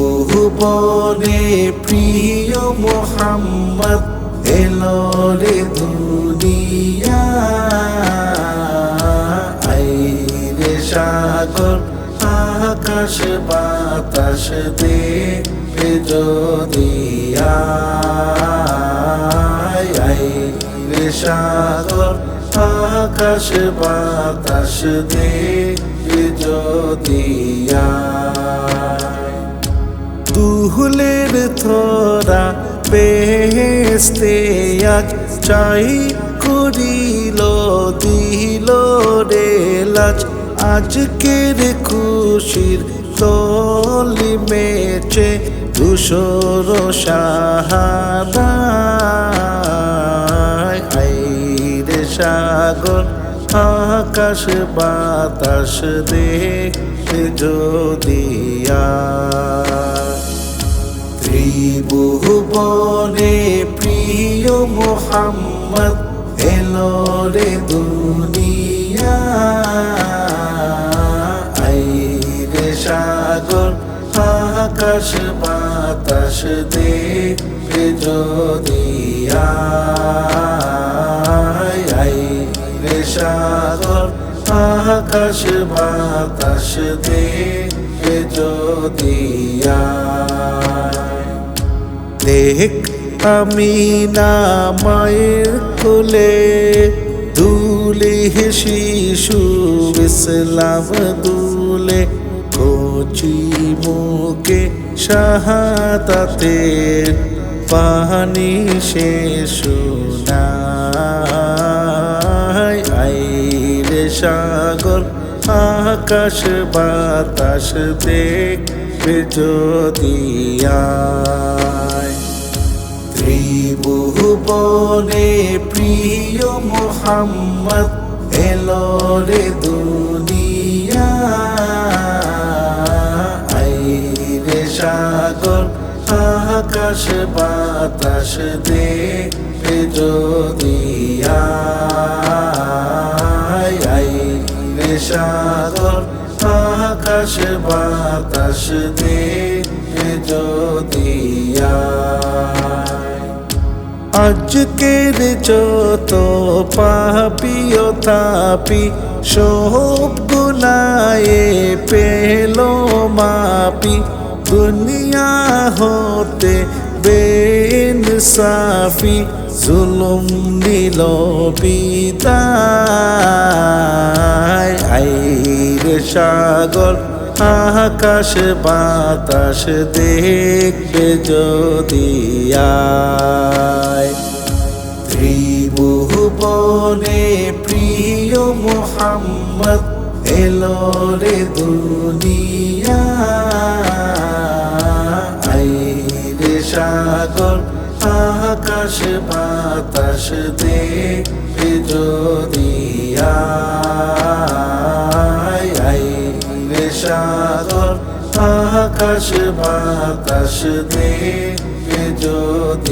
ত্রিভুবনে প্রিয় মোহাম্মদ এলো রে দুনিয়া আইরে সাগর আকাশ বাতাস দেখে যদি আইরে সাগর আকাশ বাতাস দেখে যদি দুহুলের থরা বেহেশতে আজ চাই করিল দিল রে লাজ আজকের খুশির তলি মেচে ধূসর সাহারায় আইরে সাগর আকাশ বাতাস দেখে যদি ত্রিভুবনে প্রিয় মোহাম্মদ এলো রে দুনিয়া আইরে সাগর আকাশ বাতাস দেখে যদি আইরে সাগর আকাশ বাতাস দেখে যদি দেখ আমি না মায়ের কোলে দুলে শিশু ইসলাম দুলে কচি মুখে শাহাদাতের পানি সে শোনায় আইরে সাগর আকাশ বাতাস দেখবে যদি ত্রিভুবনে প্রিয় মোহাম্মদ এলো রে দুনিয়া আইরে সাগর আকাশ বাতাস দেখে যদি আইরে সাগর আকাশ বাতাস দেখে যদি আজকের যত পাপী ও তাপী সব গুনায়ে পেল মাপি দুনিয়া হতে বেইনসাফি জুলুম নিল বিদায় আইরে সাগর আকাশ বাতাস দেখবে যদি ত্রিভুবনে প্রিয় মোহাম্মদ এলো রে দুনিয়া আইরে সাগর আকাশ বাতাস দেখবে যদি সাগর আকাশ বাতাস দেখে যদি